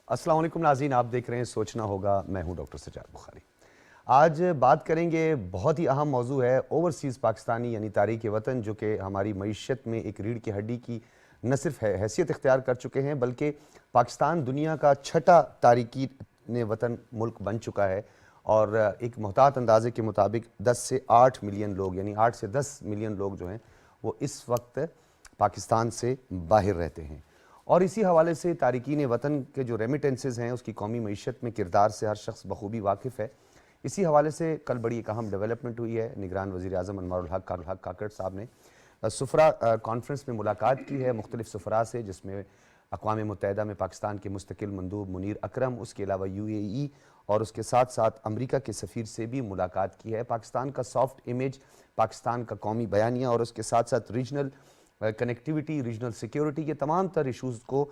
السلام علیکم ناظرین، آپ دیکھ رہے ہیں سوچنا ہوگا، میں ہوں ڈاکٹر سجاد بخاری۔ آج بات کریں گے، بہت ہی اہم موضوع ہے اوورسیز پاکستانی یعنی تارک وطن، جو کہ ہماری معیشت میں ایک ریڑھ کی ہڈی کی نہ صرف حیثیت اختیار کر چکے ہیں بلکہ پاکستان دنیا کا چھٹا تارکین وطن ملک بن چکا ہے، اور ایک محتاط اندازے کے مطابق 10 سے 8 ملین لوگ یعنی 8 سے 10 ملین لوگ جو ہیں وہ اس وقت پاکستان سے باہر رہتے ہیں۔ اور اسی حوالے سے تارکین وطن کے جو ریمیٹنسز ہیں اس کی قومی معیشت میں کردار سے ہر شخص بخوبی واقف ہے۔ اسی حوالے سے کل بڑی ایک اہم ڈیولپمنٹ ہوئی ہے۔ نگران وزیر اعظم انوار الحق کاکڑ صاحب نے سفرا کانفرنس میں ملاقات کی ہے مختلف سفراء سے، جس میں اقوام متحدہ میں پاکستان کے مستقل مندوب منیر اکرم، اس کے علاوہ UAE اور اس کے ساتھ ساتھ امریکہ کے سفیر سے بھی ملاقات کی ہے۔ پاکستان کا سافٹ امیج، پاکستان کا قومی بیانیہ اور اس کے ساتھ ساتھ ریجنل کنیکٹیوٹی، ریجنل سیکیورٹی، یہ تمام تر ایشوز کو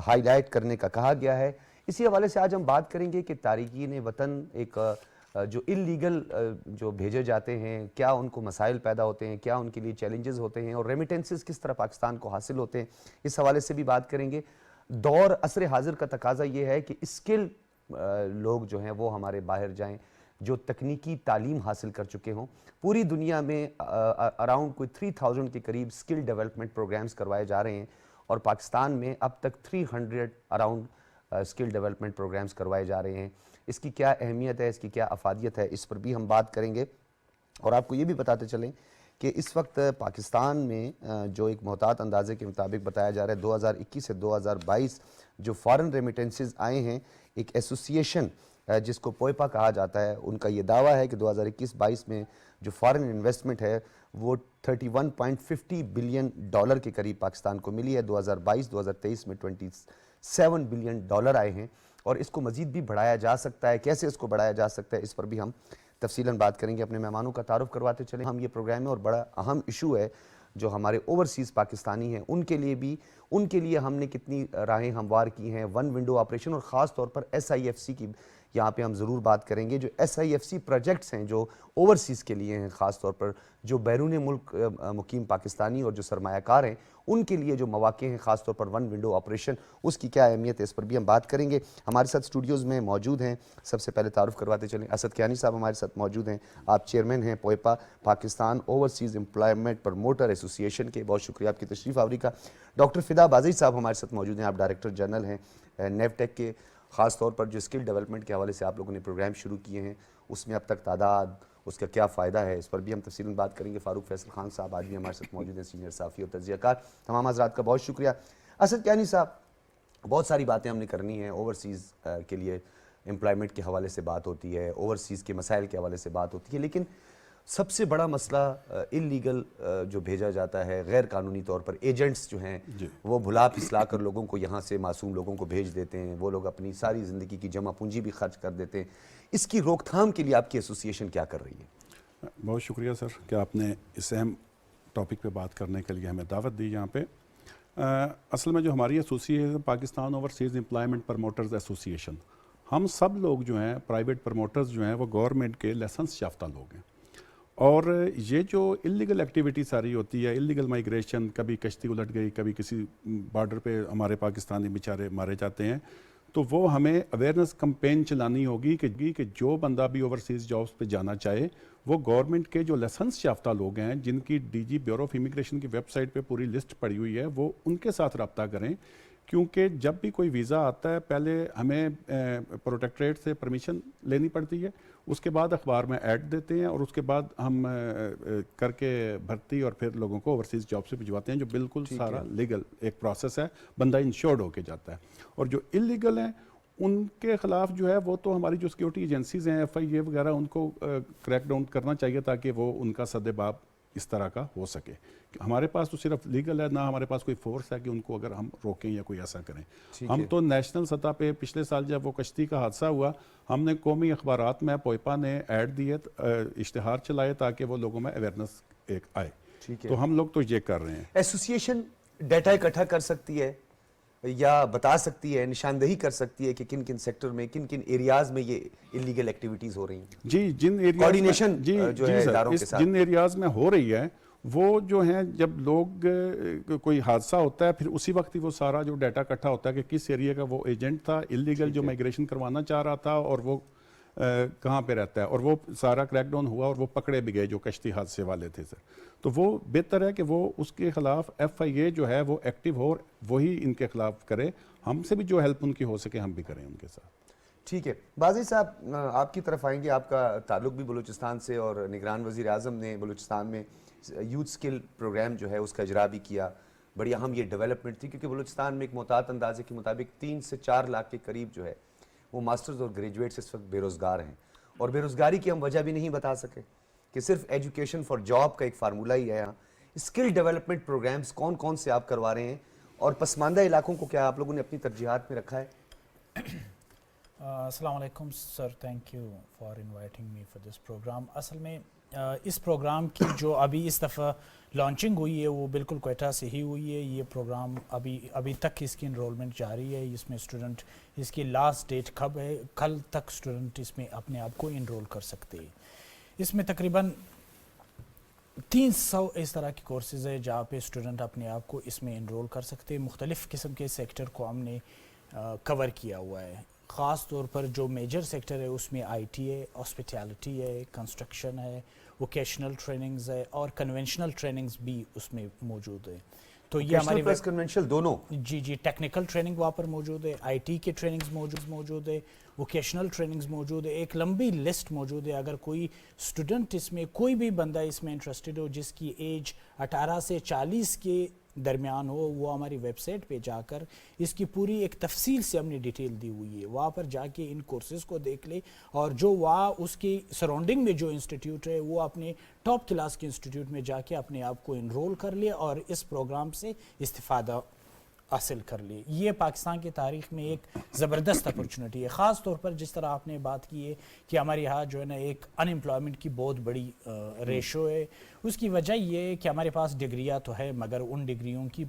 ہائی لائٹ کرنے کا کہا گیا ہے۔ اسی حوالے سے آج ہم بات کریں گے کہ تارکین وطن ایک جو اللیگل جو بھیجے جاتے ہیں، کیا ان کو مسائل پیدا ہوتے ہیں، کیا ان کے لیے چیلنجز ہوتے ہیں، اور ریمیٹنسز کس طرح پاکستان کو حاصل ہوتے ہیں، اس حوالے سے بھی بات کریں گے۔ دور عصر حاضر کا تقاضا یہ ہے کہ اسکل لوگ جو ہیں وہ ہمارے باہر جائیں، جو تکنیکی تعلیم حاصل کر چکے ہوں۔ پوری دنیا میں اراؤنڈ کوئی 3000 کے قریب اسکل ڈیولپمنٹ پروگرامز کروائے جا رہے ہیں، اور پاکستان میں اب تک 300 اراؤنڈ اسکل ڈیولپمنٹ پروگرامز کروائے جا رہے ہیں۔ اس کی کیا اہمیت ہے، اس کی کیا افادیت ہے، اس پر بھی ہم بات کریں گے۔ اور آپ کو یہ بھی بتاتے چلیں کہ اس وقت پاکستان میں جو ایک محتاط اندازے کے مطابق بتایا جا رہا ہے 2021 سے 2022 جو فارن ریمیٹنسز آئے ہیں، ایک ایسوسیشن جس کو پوئپا کہا جاتا ہے، ان کا یہ دعویٰ ہے کہ 2021-22 میں جو فارن انویسٹمنٹ ہے وہ 31.50 بلین ڈالر کے قریب پاکستان کو ملی ہے۔ 2022-2023 میں 27 بلین ڈالر آئے ہیں، اور اس کو مزید بھی بڑھایا جا سکتا ہے۔ کیسے اس کو بڑھایا جا سکتا ہے، اس پر بھی ہم تفصیلاً بات کریں گے۔ اپنے مہمانوں کا تعارف کرواتے چلیں ہم۔ یہ پروگرام ہے اور بڑا اہم ایشو ہے جو ہمارے اوورسیز پاکستانی ہیں ان کے لیے بھی، ان کے لیے ہم نے کتنی راہیں ہموار کی ہیں۔ ون ونڈو آپریشن، اور خاص طور پر SIFC کی یہاں پہ ہم ضرور بات کریں گے۔ جو SIFC پروجیکٹس ہیں جو اوورسیز کے لیے ہیں، خاص طور پر جو بیرون ملک مقیم پاکستانی اور جو سرمایہ کار ہیں ان کے لیے جو مواقع ہیں، خاص طور پر ون ونڈو آپریشن، اس کی کیا اہمیت ہے، اس پر بھی ہم بات کریں گے۔ ہمارے ساتھ اسٹوڈیوز میں موجود ہیں، سب سے پہلے تعارف کرواتے چلیں، اسد کیانی صاحب ہمارے ساتھ موجود ہیں۔ آپ چیئرمین ہیں پوئپا، پاکستان اوورسیز امپلائمنٹ پروموٹر ایسوسی ایشن کے، بہت شکریہ آپ کی تشریف آوری کا۔ ڈاکٹر فدا بازی صاحب ہمارے ساتھ موجود ہیں، آپ ڈائریکٹر جنرل ہیں نیوٹیک کے۔ خاص طور پر جو اسکل ڈیولپمنٹ کے حوالے سے آپ لوگوں نے پروگرام شروع کیے ہیں، اس میں اب تک تعداد، اس کا کیا فائدہ ہے، اس پر بھی ہم تفصیلاً بات کریں گے۔ فاروق فیصل خان صاحب آج بھی ہمارے ساتھ موجود ہیں، سینئر صحافی اور تجزیہ کار۔ تمام حضرات کا بہت شکریہ۔ اسد کیانی صاحب، بہت ساری باتیں ہم نے کرنی ہیں۔ اوورسیز کے لیے امپلائمنٹ کے حوالے سے بات ہوتی ہے، اوورسیز کے مسائل کے حوالے سے بات ہوتی ہے، لیکن سب سے بڑا مسئلہ اللیگل جو بھیجا جاتا ہے، غیر قانونی طور پر ایجنٹس جو ہیں وہ بھلا پھسلا کر لوگوں کو یہاں سے، معصوم لوگوں کو بھیج دیتے ہیں۔ وہ لوگ اپنی ساری زندگی کی جمع پونجی بھی خرچ کر دیتے ہیں۔ اس کی روک تھام کے لیے آپ کی ایسوسی ایشن کیا کر رہی ہے؟ بہت شکریہ سر کہ آپ نے اس اہم ٹاپک پہ بات کرنے کے لیے ہمیں دعوت دی یہاں پہ۔ اصل میں جو ہماری ایسوسی ایشن پاکستان اوورسیز امپلائمنٹ پروموٹرز ایسوسی ایشن، ہم سب لوگ جو ہیں پرائیویٹ پروموٹرز جو ہیں وہ گورنمنٹ کے لائسنس یافتہ لوگ ہیں، اور یہ جو اللیگل ایکٹیویٹی ساری ہوتی ہے، اللیگل مائیگریشن، کبھی کشتی الٹ گئی، کبھی کسی بارڈر پہ ہمارے پاکستانی بیچارے مارے جاتے ہیں، تو وہ ہمیں اویئرنیس کمپین چلانی ہوگی کہ جو بندہ بھی اوورسیز جابس پہ جانا چاہے وہ گورنمنٹ کے جو لائسنس یافتہ لوگ ہیں، جن کی DG بیورو آف امیگریشن کی ویب سائٹ پہ پوری لسٹ پڑی ہوئی ہے، وہ ان کے ساتھ رابطہ کریں، کیونکہ جب بھی کوئی ویزا آتا ہے پہلے ہمیں پروٹیکٹریٹ سے پرمیشن لینی پڑتی ہے، اس کے بعد اخبار میں ایڈ دیتے ہیں، اور اس کے بعد ہم کر کے بھرتی اور پھر لوگوں کو اوورسیز جاب سے بھجواتے ہیں، جو بالکل سارا لیگل ایک پروسیس ہے، بندہ انشورڈ ہو کے جاتا ہے۔ اور جو اللیگل ہیں ان کے خلاف جو ہے وہ تو ہماری جو سیکیورٹی ایجنسیز ہیں FIA وغیرہ، ان کو کریک ڈاؤن کرنا چاہیے تاکہ وہ ان کا سد باب اس طرح کا ہو سکے۔ ہمارے پاس تو صرف لیگل ہے، نہ ہمارے پاس کوئی فورس ہے کہ ان کو اگر ہم روکیں یا کوئی ایسا کریں۔ ہم تو نیشنل سطح پہ پچھلے سال جب وہ کشتی کا حادثہ ہوا، ہم نے قومی اخبارات میں پوئپا نے ایڈ دیے، اشتہار چلائے تاکہ وہ لوگوں میں اویئرنیس ایک آئے۔ تو ہم لوگ تو یہ کر رہے ہیں۔ ایسوسی ایشن ڈیٹا اکٹھا کر سکتی ہے یا بتا سکتی ہے، نشاندہی کر سکتی ہے کہ کن کن سیکٹر میں، کن کن ایریاز میں یہ اللیگل ایکٹیویٹیز ہو رہی ہیں؟ جی، جن ایریاز کوارڈینیشن جو ہے اداروں کے ساتھ، جن ایریاز میں ہو رہی ہے وہ جو ہیں جب لوگ کوئی حادثہ ہوتا ہے پھر اسی وقت ہی وہ سارا جو ڈیٹا اکٹھا ہوتا ہے کہ کس ایریا کا وہ ایجنٹ تھا اللیگل جو مائگریشن کروانا چاہ رہا تھا اور وہ کہاں پہ رہتا ہے، اور وہ سارا کریک ڈاؤن ہوا اور وہ پکڑے بھی گئے جو کشتی حادثے والے تھے سر. تو وہ بہتر ہے کہ وہ اس کے خلاف ایف آئی اے جو ہے وہ ایکٹیو ہو، وہی ان کے خلاف کرے. ہم سے بھی جو ہیلپ ان کی ہو سکے ہم بھی کریں ان کے ساتھ. ٹھیک ہے. بازی صاحب آپ کی طرف آئیں گے، آپ کا تعلق بھی بلوچستان سے، اور نگران وزیر اعظم نے بلوچستان میں یوتھ سکل پروگرام جو ہے اس کا اجرا بھی کیا. بڑی اہم یہ ڈیولپمنٹ تھی کیونکہ بلوچستان میں ایک محتاط اندازے کے مطابق 3 سے 4 لاکھ کے قریب جو ہے وہ ماسٹرز اور گریجویٹس اس وقت بے روزگار ہیں، اور بے روزگاری کی ہم وجہ بھی نہیں بتا سکے کہ صرف ایجوکیشن فار جاب کا ایک فارمولہ ہی ہے. یہاں اسکل ڈیولپمنٹ پروگرامز کون کون سے آپ کروا رہے ہیں، اور پسماندہ علاقوں کو کیا آپ لوگوں نے اپنی ترجیحات میں رکھا ہے؟ السلام علیکم sir, thank you for inviting me for this programme. اصل میں اس پروگرام کی جو ابھی اس دفعہ لانچنگ ہوئی ہے وہ بالکل کوئٹہ سے ہی ہوئی ہے. یہ پروگرام ابھی تک اس کی انرولمنٹ جاری ہے. اس میں اسٹوڈنٹ، اس کی لاسٹ ڈیٹ کب ہے، کل تک اسٹوڈنٹ اس میں اپنے آپ کو انرول کر سکتے ہیں. اس میں تقریباً 300 اس طرح کی کورسز ہے جہاں پہ اسٹوڈنٹ اپنے آپ کو اس میں انرول کر سکتے ہیں. مختلف قسم کے سیکٹر کو ہم نے کور کیا ہوا ہے. خاص طور پر جو میجر سیکٹر ہے اس میں آئی ٹی ہے، ہاسپٹیلٹی ہے، کنسٹرکشن ہے، ووکیشنل ٹریننگز ہے، اور کنونشنل ٹریننگز بھی اس میں موجود ہے. تو یہ ہماری کنونشنل دونوں جی ٹیکنیکل ٹریننگ وہاں پر موجود ہے، آئی ٹی کے ٹریننگز موجود ہے، ووکیشنل ٹریننگز موجود ہے. ایک لمبی لسٹ موجود ہے. اگر کوئی اسٹوڈنٹ اس میں، کوئی بھی بندہ اس میں انٹرسٹڈ ہو جس کی ایج 18 سے 40 کے درمیان ہو، وہ ہماری ویب سائٹ پہ جا کر اس کی پوری ایک تفصیل سے ہم نے ڈیٹیل دی ہوئی ہے. وہاں پر جا کے ان کورسز کو دیکھ لے، اور جو وہاں اس کی سراؤنڈنگ میں جو انسٹیٹیوٹ ہے وہ اپنے ٹاپ کلاس کے انسٹیٹیوٹ میں جا کے اپنے آپ کو انرول کر لے اور اس پروگرام سے استفادہ حاصل کر لی. یہ پاکستان کی تاریخ میں ایک زبردست اپرچونٹی ہے. خاص طور پر جس طرح آپ نے بات کی ہے کہ ہمارے یہاں جو ہے نا ایک ان امپلائمنٹ کی بہت بڑی ریشو ہے. اس کی وجہ یہ ہے کہ ہمارے پاس ڈگریاں تو ہے مگر ان ڈگریوں کی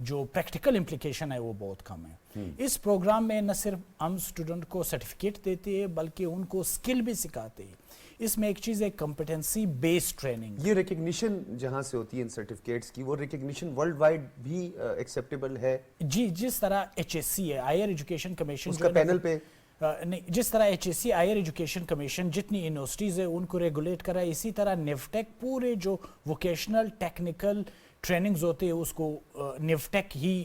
جو پریکٹیکل امپلیکیشن ہے وہ بہت کم ہے. اس پروگرام میں نہ صرف ہم اسٹوڈنٹ کو سرٹیفکیٹ دیتے ہیں بلکہ ان کو اسکل بھی سکھاتے ہیں. اس میں ایک چیز ہے کمپیٹنسی بیسڈ ٹریننگ. یہ ریکگنیشن جہاں سے ہوتی ہے ان سرٹیفکیٹس کی، وہ ریکگنیشن ورلڈ وائڈ بھی ایکسیپٹیبل ہے؟ جی، جس طرح ایچ ایس سی ہے، ہائر ایجوکیشن کمیشن، اس کا پینل پہ نہیں، جس طرح H S C higher education commission جتنی یونیورسٹیز ہے ان کو ریگولیٹ کر رہا ہے، اسی طرح نیفٹیک پورے جو ووکیشنل ٹیکنیکل ٹریننگز ہوتے ہیں اس کو نیفٹیک ہی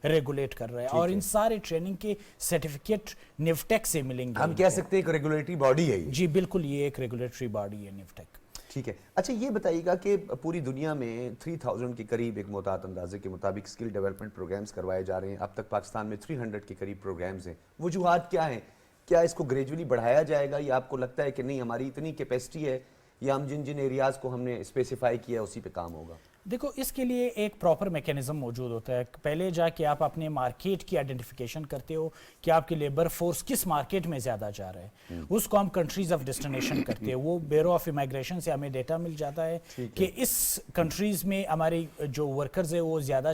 ریگولیٹ کر رہا ہے. اور ان سارے ٹریننگ کے سرٹیفکیٹ نیفٹیک سے ملیں گے. ہم کہہ سکتے ہیں ایک ریگولیٹری باڈی ہے یہ. جی بالکل، یہ ایک ریگولیٹری باڈی ہے نیفٹیک. ٹھیک ہے. اچھا یہ بتائیے گا کہ پوری دنیا میں 3000 کے قریب ایک محتاط اندازے کے مطابق اسکل ڈیولپمنٹ پروگرامز کروائے جا رہے ہیں. اب تک پاکستان میں 300 کے قریب پروگرامز ہیں. وجوہات کیا ہیں؟ کیا اس کو گریجولی بڑھایا جائے گا، یا آپ کو لگتا ہے کہ نہیں ہماری اتنی کیپیسٹی ہے، یا ہم جن ایریاز کو ہم نے اسپیسیفائی کیا ہے اسی پہ کام ہوگا؟ دیکھو، اس کے لیے ایک پراپر میکینزم موجود ہوتا ہے. پہلے جا کے آپ اپنے مارکیٹ کی آئیڈینٹیفیکیشن کرتے ہو کہ آپ کی لیبر فورس کس مارکیٹ میں زیادہ جا رہا ہے. اس کو ہم کنٹریز آف ڈیسٹینیشن کرتے ہیں. وہ بیورو آف امیگریشن سے ہمیں ڈیٹا مل جاتا ہے کہ اس کنٹریز میں ہماری جو ورکرز ہیں وہ زیادہ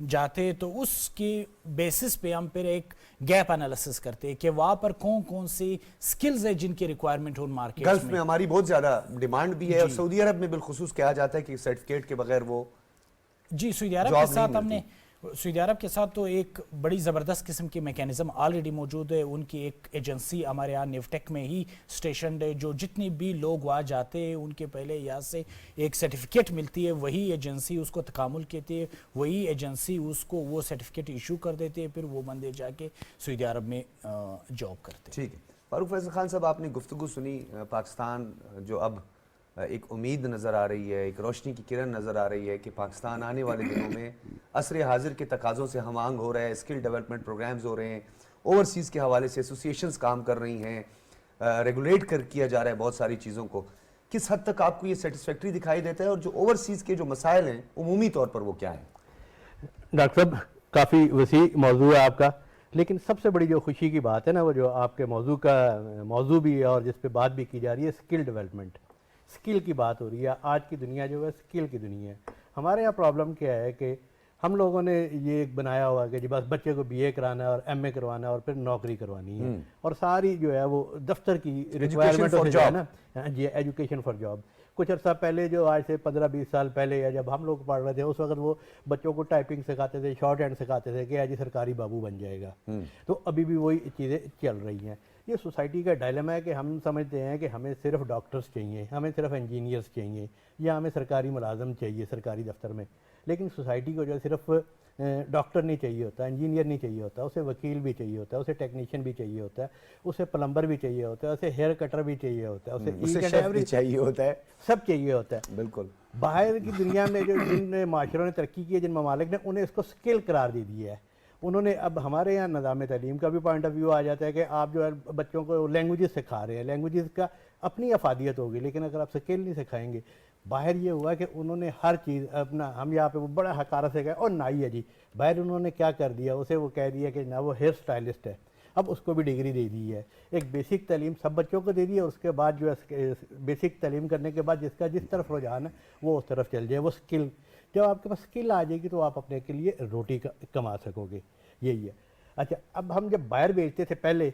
جاتے ہیں. تو اس کے بیسس پہ ہم پھر ایک گیپ انالیسس کرتے ہیں کہ وہاں پر کون کون سی سکلز ہیں جن کی ریکوائرمنٹ ہو مارکیٹ گلف میں ہماری بہت زیادہ ڈیمانڈ بھی ہے، اور سعودی عرب میں بالخصوص کہا جاتا ہے کہ سرٹیفکیٹ کے بغیر وہ جی سعودی عرب کے ساتھ ہم نے سعودی عرب کے ساتھ تو ایک بڑی زبردست قسم کی میکینزم آلریڈی موجود ہے. ان کی ایک ایجنسی ہمارے یہاں نیفٹیک میں ہی اسٹیشنڈ ہے. جو جتنی بھی لوگ وہاں جاتے ہیں ان کے پہلے یہاں سے ایک سرٹیفکیٹ ملتی ہے. وہی ایجنسی اس کو تکامل کہتی ہے. وہی ایجنسی اس کو وہ سرٹیفکیٹ ایشو کر دیتے ہیں. پھر وہ بندے جا کے سعودی عرب میں جاب کرتے ہیں. ٹھیک ہے. فاروق فیصل خان صاحب، آپ نے گفتگو سنی. پاکستان جو اب ایک امید نظر آ رہی ہے، ایک روشنی کی کرن نظر آ رہی ہے کہ پاکستان آنے والے دنوں میں عصر حاضر کے تقاضوں سے ہم آہنگ ہو رہا ہے. اسکل ڈیولپمنٹ پروگرامز ہو رہے ہیں، اوورسیز کے حوالے سے ایسوسیشنز کام کر رہی ہیں، ریگولیٹ کیا جا رہا ہے بہت ساری چیزوں کو. کس حد تک آپ کو یہ سیٹسفیکٹری دکھائی دیتا ہے، اور جو اوورسیز کے جو مسائل ہیں عمومی طور پر وہ کیا ہیں؟ ڈاکٹر صاحب، کافی وسیع موضوع ہے آپ کا، لیکن سب سے بڑی جو خوشی کی بات ہے نا، وہ جو آپ کے موضوع کا موضوع بھی ہے اور جس پہ بات بھی کی جا رہی ہے، اسکل ڈیولپمنٹ. اسکل کی بات ہو رہی ہے. آج کی دنیا جو ہے اسکل کی دنیا ہے. ہمارے یہاں پرابلم کیا ہے کہ ہم لوگوں نے یہ ایک بنایا ہوا کہ جی بس بچے کو بی اے کرانا ہے اور ایم اے کروانا ہے اور پھر نوکری کروانی ہے، اور ساری جو ہے وہ دفتر کی ریکوائرمنٹ ہو جائے نا. جی، ایجوکیشن فار جاب. کچھ عرصہ پہلے جو آج سے 15-20 سال پہلے یا جب ہم لوگ پڑھ رہے تھے اس وقت وہ بچوں کو ٹائپنگ سکھاتے تھے, شارٹ ہینڈ سکھاتے تھے کہ جی سرکاری بابو بن جائے گا. تو ابھی بھی وہی چیزیں چل رہی ہیں. یہ سوسائٹی کا ڈائلیما ہے کہ ہم سمجھتے ہیں کہ ہمیں صرف ڈاکٹرز چاہیے, ہمیں صرف انجینئرز چاہیے, یا ہمیں سرکاری ملازم چاہیے سرکاری دفتر میں. لیکن سوسائٹی کو جو ہے صرف ڈاکٹر نہیں چاہیے ہوتا, انجینئر نہیں چاہیے ہوتا, اسے وکیل بھی چاہیے ہوتا ہے, اسے ٹیکنیشین بھی چاہیے ہوتا ہے, اسے پلمبر بھی چاہیے ہوتا ہے, اسے ہیئر کٹر بھی چاہیے ہوتا ہے, اسے شیف بھی چاہیے ہوتا ہے, سب چاہیے ہوتا ہے. بالکل. باہر کی دنیا میں جو جن معاشروں نے ترقی کی ہے, جن ممالک نے, انہیں اس کو سکل قرار دے دیا ہے. انہوں نے اب ہمارے یہاں نظام تعلیم کا بھی پوائنٹ آف ویو آ جاتا ہے کہ آپ جو ہے بچوں کو لینگویجز سکھا رہے ہیں, لینگویجز کا اپنی افادیت ہوگی, لیکن اگر آپ سکل نہیں سکھائیں گے. باہر یہ ہوا کہ انہوں نے ہر چیز اپنا, ہم یہاں پہ وہ بڑا حقارت سے گئے اور نائی ہے جی, باہر انہوں نے کیا کر دیا, اسے وہ کہہ دیا کہ نہ وہ ہیئر سٹائلسٹ ہے, اب اس کو بھی ڈگری دے دی ہے. ایک بیسک تعلیم سب بچوں کو دے دی ہے, اس کے بعد جو ہے بیسک تعلیم کرنے کے بعد جس کا جس طرف رجحان ہے وہ اس طرف چل جائے. وہ سکل, جب آپ کے پاس سکل آ جائے گی تو آپ اپنے کے لیے روٹی کما سکو گے. یہی ہے. اچھا, اب ہم جب باہر بھیجتے تھے پہلے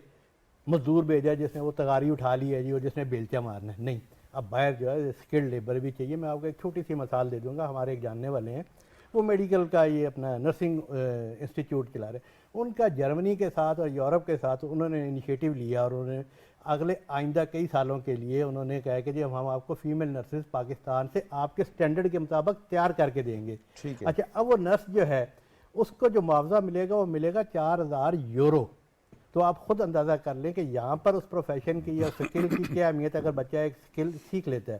مزدور بھیجا جس نے وہ تغاری اٹھا لی ہے جی, اور جس نے بیلچا مارنا ہے, نہیں, اب باہر جو ہے اسکلڈ لیبر بھی چاہیے. میں آپ کو ایک چھوٹی سی مثال دے دوں گا. ہمارے ایک جاننے والے ہیں, وہ میڈیکل کا یہ اپنا نرسنگ انسٹیٹیوٹ چلا رہے ہیں. ان کا جرمنی کے ساتھ اور یورپ کے ساتھ انہوں نے انیشیٹو لیا, اور انہوں نے اگلے آئندہ کئی سالوں کے لیے انہوں نے کہا کہ جی ہم آپ کو فیمیل نرسز پاکستان سے آپ کے سٹینڈرڈ کے مطابق تیار کر کے دیں گے. اچھا, اب وہ نرس جو ہے اس کو جو معاوضہ ملے گا وہ ملے گا 4000 یورو. تو آپ خود اندازہ کر لیں کہ یہاں پر اس پروفیشن کی یا سکل کی کیا اہمیت ہے. اگر بچہ ایک سکل سیکھ لیتا ہے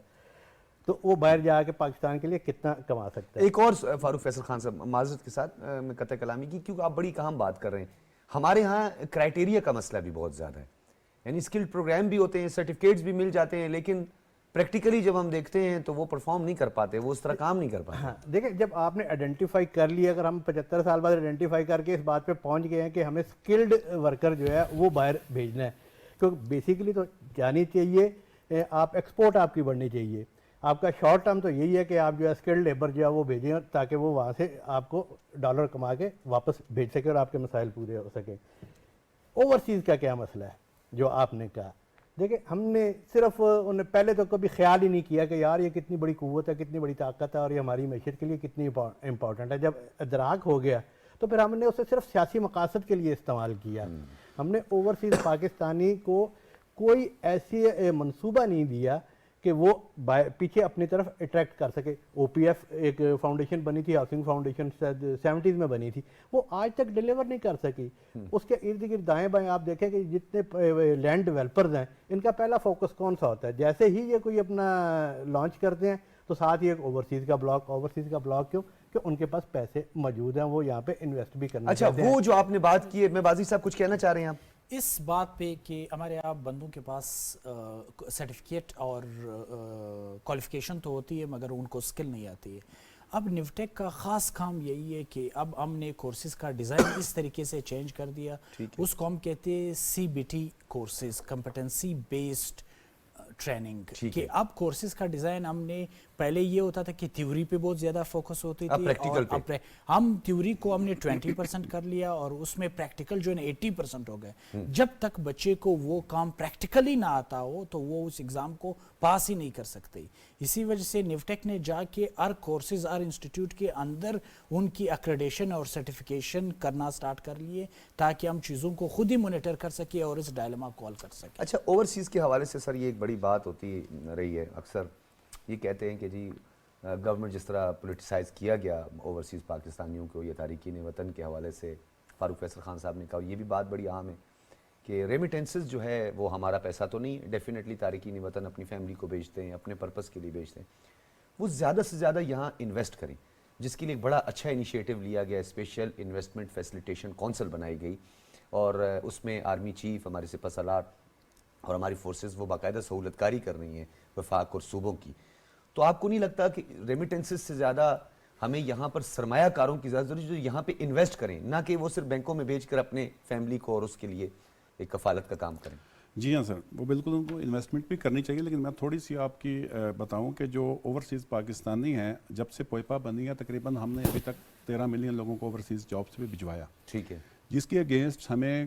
تو وہ باہر جا کے پاکستان کے لیے کتنا کما سکتا ہے. ایک اور فاروق فیصل خان صاحب, معذرت کے ساتھ میں قطع کلامی کی, کیونکہ آپ بڑی اہم بات کر رہے ہیں. ہمارے ہاں کرائٹیریا کا مسئلہ بھی بہت زیادہ ہے, یعنی اسکلڈ پروگرام بھی ہوتے ہیں, سرٹیفکیٹس بھی مل جاتے ہیں, لیکن پریکٹیکلی جب ہم دیکھتے ہیں تو وہ پرفارم نہیں کر پاتے, وہ اس طرح کام نہیں کر پاتے. ہاں دیکھیں, جب آپ نے آئیڈینٹیفائی کر لیا, اگر ہم 75 سال بعد آئیڈینٹیفائی کر کے اس بات پہ پہنچ گئے ہیں کہ ہمیں سکلڈ ورکر جو ہے وہ باہر بھیجنا ہے, کیونکہ بیسیکلی تو جانی چاہیے, آپ ایکسپورٹ آپ کی بڑھنی چاہیے. آپ کا شارٹ ٹرم تو یہی ہے کہ آپ جو ہے سکلڈ لیبر جو ہے وہ بھیجیں, تاکہ وہ وہاں سے آپ کو ڈالر کما کے واپس بھیج سکے اور آپ کے مسائل پورے ہو سکیں. اوورسیز کا کیا مسئلہ ہے جو آپ نے کہا, دیکھیں ہم نے صرف انہیں پہلے تو کبھی خیال ہی نہیں کیا کہ یار یہ کتنی بڑی قوت ہے, کتنی بڑی طاقت ہے, اور یہ ہماری معیشت کے لیے کتنی امپورٹنٹ ہے. جب ادراک ہو گیا تو پھر ہم نے اسے صرف سیاسی مقاصد کے لیے استعمال کیا. ہم نے اوورسیز پاکستانی کو کوئی ایسی منصوبہ نہیں دیا کہ وہ پیچھے اپنی طرف اٹریکٹ کر سکے. او پی ایف ایک فاؤنڈیشن بنی تھی, ہاؤسنگ فاؤنڈیشن 70s میں بنی تھی, وہ آج تک ڈیلیور نہیں کر سکی. اس کے ارد گرد دائیں بائیں آپ دیکھیں کہ جتنے لینڈ ڈیولپرز ہیں ان کا پہلا فوکس کون سا ہوتا ہے, جیسے ہی یہ کوئی اپنا لانچ کرتے ہیں تو ساتھ ہی ایک اوورسیز کا بلاک. اوورسیز کا بلاک کیوں؟ کہ ان کے پاس پیسے موجود ہیں, وہ یہاں پہ انویسٹ بھی کرنا چاہتے ہیں. اچھا, وہ جو آپ نے بات کی ہے, میں بازی صاحب کچھ کہنا چاہ رہے ہیں آپ اس بات پہ کہ ہمارے یہاں بندوں کے پاس سرٹیفکیٹ اور کوالیفیکیشن تو ہوتی ہے مگر ان کو سکل نہیں آتی ہے. اب نیوٹیک کا خاص کام یہی ہے کہ اب ہم نے کورسز کا ڈیزائن اس طریقے سے چینج کر دیا, اس کو ہم کہتے ہیں CBT courses, competency based training, کہ اب کورسز کا ڈیزائن ہم نے, پہلے یہ ہوتا تھا کہ تھیوری پہ بہت زیادہ فوکس ہوتی تھی, اور اب ہم تھیوری کو ہم نے 20% کر لیا اور اس میں پریکٹیکل جو ہے نا 80% ہو گئے. جب تک بچے کو وہ کام پریکٹیکلی نہ آتا ہو تو وہ اس ایگزام کو پاس ہی نہیں کر سکتے. اسی وجہ سے نیوٹیک نے جا کے ہر کورسز ہر انسٹیٹیوٹ کے اندر ان کی اکریڈیشن اور سرٹیفیکیشن کرنا سٹارٹ کر لیے, تاکہ ہم چیزوں کو خود ہی مانیٹر کر سکیں اور اس ڈائلما کو حل کر سکیں. اچھا, اوورسیز کے حوالے سے سر یہ ایک بڑی بات ہوتی رہی ہے, اکثر یہ کہتے ہیں کہ جی گورنمنٹ جس طرح پولیٹیسائز کیا گیا اوورسیز پاکستانیوں کو, یہ تارکین وطن کے حوالے سے فاروق فیصل خان صاحب نے کہا, یہ بھی بات بڑی اہم ہے کہ ریمیٹنسز جو ہے وہ ہمارا پیسہ تو نہیں, ڈیفینیٹلی تارکین وطن اپنی فیملی کو بھیجتے ہیں, اپنے پرپس کے لیے بھیجتے ہیں, وہ زیادہ سے زیادہ یہاں انویسٹ کریں, جس کے لیے ایک بڑا اچھا انیشیٹو لیا گیا, اسپیشل انویسٹمنٹ فیسیلیٹیشن کونسل بنائی گئی, اور اس میں آرمی چیف, ہمارے سپہ سالار اور ہماری فورسز وہ باقاعدہ سہولت کاری کر رہی ہیں وفاق اور صوبوں کی. تو آپ کو نہیں لگتا کہ ریمیٹنسز سے زیادہ ہمیں یہاں پر سرمایہ کاروں کی زیادہ ضروری جو یہاں پہ انویسٹ کریں, نہ کہ وہ صرف بینکوں میں بیچ کر اپنے فیملی کو اور اس کے لیے ایک کفالت کا کام کریں؟ جی ہاں سر, وہ بالکل ان کو انویسٹمنٹ بھی کرنی چاہیے, لیکن میں تھوڑی سی آپ کی بتاؤں کہ جو اوورسیز پاکستانی ہیں, جب سے پوئپا بنی ہے تقریباً ہم نے ابھی تک 13 ملین لوگوں کو اوورسیز جابس پہ بھجوایا. ٹھیک ہے, جس کے اگینسٹ ہمیں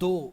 2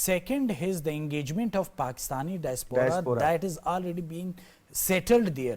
Second is the engagement of Pakistani diaspora that is already being settled there.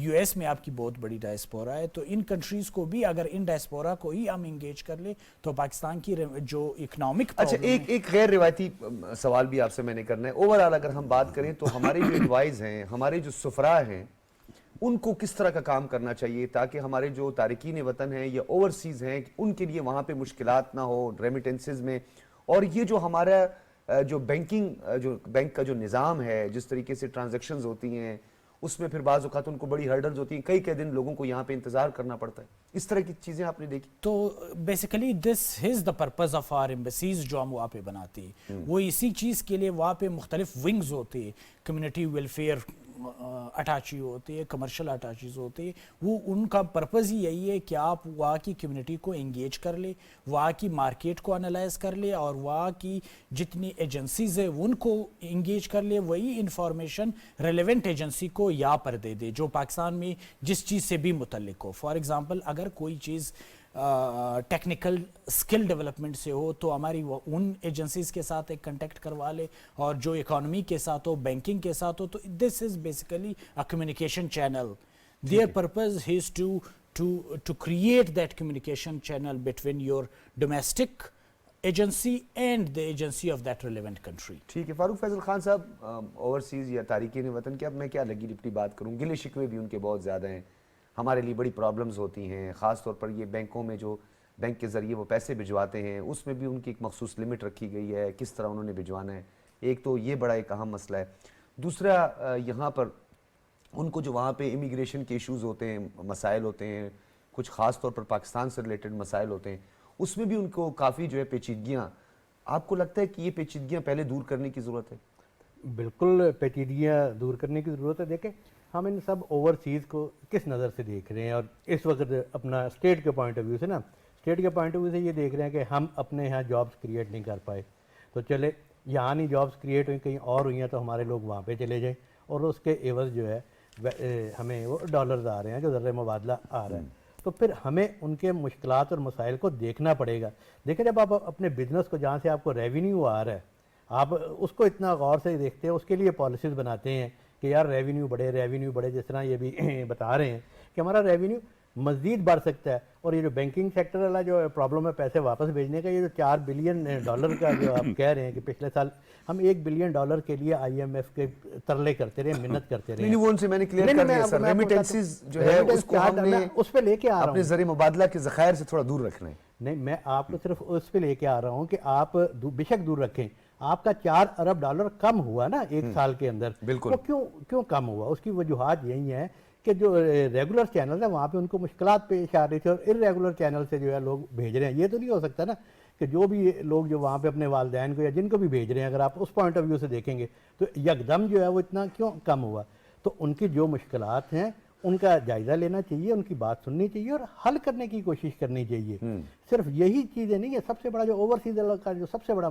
U S میں آپ کی بہت بڑی ڈائسپورا ہے. تو ان کنٹریز کو بھی اگر ان ڈائسپورا کو ہی ہم انگیج کر لیں تو پاکستان کی جو اکنامک. اچھا ایک غیر روایتی سوال بھی آپ سے میں نے کرنا ہے. اوورآل اگر ہم بات کریں تو ہمارے جو ایڈوائز ہیں, ہمارے جو سفراء ہیں, ان کو کس طرح کا کام کرنا چاہیے تاکہ ہمارے جو تارکین وطن ہیں یا اوورسیز ہیں ان کے لیے وہاں پہ مشکلات نہ ہو ریمیٹنسز میں, اور یہ جو ہمارا جو بینک کا جو نظام ہے, جس طریقے سے ٹرانزیکشنز ہوتی ہیں اس میں پھر بعض اوقات ان کو بڑی ہرڈلز ہوتی ہیں, کئی دن لوگوں کو یہاں پہ انتظار کرنا پڑتا ہے, اس طرح کی چیزیں آپ نے دیکھی؟ تو basically this is the purpose of our embassies جو ہم وہاں پہ بناتے ہیں, وہ اسی چیز کے لیے وہاں پہ مختلف ونگز ہوتے ہیں, کمیونٹی ویلفیئر اٹاچی ہوتی ہے, کمرشل اٹاچیز ہوتی ہے. وہ ان کا پرپز ہی یہی ہے کہ آپ وہاں کی کمیونٹی کو انگیج کر لیں, وہاں کی مارکیٹ کو انالائز کر لیں اور وہاں کی جتنی ایجنسیز ہیں ان کو انگیج کر لیں, وہی انفارمیشن ریلیونٹ ایجنسی کو یہاں پر دے دے جو پاکستان میں جس چیز سے بھی متعلق ہو. فار ایگزامپل اگر کوئی چیز ٹیکنیکل اسکل ڈیولپمنٹ سے ہو تو ہماری ان ایجنسیز کے ساتھ ایک کنٹیکٹ کروا لے, اور جو اکانومی کے ساتھ ہو, بینکنگ کے ساتھ ہو, تو this is basically a communication channel. Their purpose is to create that communication channel between your domestic agency and the agency of that relevant country. ٹھیک ہے. فاروق فیصل خان صاحب, اوورسیز یا تارکین وطن کے اب میں کیا لگی لپٹی بات کروں, گلے شکوے بھی ان کے بہت زیادہ ہیں, ہمارے لیے بڑی پرابلمز ہوتی ہیں, خاص طور پر یہ بینکوں میں جو بینک کے ذریعے وہ پیسے بھجواتے ہیں اس میں بھی ان کی ایک مخصوص لمٹ رکھی گئی ہے, کس طرح انہوں نے بھجوانا ہے. ایک تو یہ بڑا ایک اہم مسئلہ ہے. دوسرا یہاں پر ان کو جو وہاں پہ امیگریشن کے ایشوز ہوتے ہیں, مسائل ہوتے ہیں, کچھ خاص طور پر پاکستان سے ریلیٹڈ مسائل ہوتے ہیں, اس میں بھی ان کو کافی جو ہے پیچیدگیاں, آپ کو لگتا ہے کہ یہ پیچیدگیاں پہلے دور کرنے کی ضرورت ہے؟ بالکل پیچیدگیاں دور کرنے کی ضرورت ہے. دیکھیں ہم ان سب اوورسیز کو کس نظر سے دیکھ رہے ہیں, اور اس وقت اپنا اسٹیٹ کے پوائنٹ آف ویو سے نا, اسٹیٹ کے پوائنٹ آف ویو سے یہ دیکھ رہے ہیں کہ ہم اپنے یہاں جابس کریٹ نہیں کر پائے, تو چلے یہاں نہیں جابس کریٹ ہوئی, کہیں اور ہوئی ہیں تو ہمارے لوگ وہاں پہ چلے جائیں, اور اس کے عوض جو ہے ہمیں وہ ڈالرز آ رہے ہیں, جو ذرہ مبادلہ آ رہا ہے. تو پھر ہمیں ان کے مشکلات اور مسائل کو دیکھنا پڑے گا. دیکھیں جب آپ اپنے بزنس کو, جہاں سے آپ کو ریونیو آ رہا ہے, آپ اس کو اتنا غور سے دیکھتے ہیں, اس کے لیے پالیسیز بناتے ہیں کہ یار ریونیو بڑھے, جس طرح یہ بھی بتا رہے ہیں کہ ہمارا ریونیو مزید بڑھ سکتا ہے. اور یہ جو بینکنگ سیکٹر والا جو پرابلم ہے پیسے واپس بھیجنے کا, یہ جو $4 بلین کا جو آپ کہہ رہے ہیں کہ پچھلے سال ہم $1 بلین کے لیے IMF کے ترلے کرتے رہے, منت کرتے رہے. نہیں وہ ان سے میں نے کلیئر کر دیا سر, ریمیٹنسز جو ہے اس کو ہم نے اس پہ لے کے آ رہا ہوں, اپنے زر مبادلہ کے ذخائر سے تھوڑا دور رکھنا ہے. نہیں میں آپ کو صرف اس پہ لے کے آ رہا ہوں کہ آپ بے شک دور رکھیں. آپ کا $4 ارب کم ہوا نا ایک سال کے اندر, بالکل. تو کیوں کم ہوا؟ اس کی وجوہات یہی ہیں کہ جو ریگولر چینل ہیں وہاں پہ ان کو مشکلات پیش آ رہی تھی, اور ارریگولر چینل سے جو ہے لوگ بھیج رہے ہیں. یہ تو نہیں ہو سکتا نا کہ جو بھی لوگ جو وہاں پہ اپنے والدین کو یا جن کو بھی بھیج رہے ہیں, اگر آپ اس پوائنٹ آف ویو سے دیکھیں گے تو یکدم جو ہے وہ اتنا کیوں کم ہوا. تو ان کی جو مشکلات ہیں ان کا جائزہ لینا چاہیے, ان کی بات سننی چاہیے اور حل کرنے کی کوشش کرنی چاہیے. صرف یہی چیزیں نہیں ہے. سب سے بڑا جو اوورسیز کا جو سب سے بڑا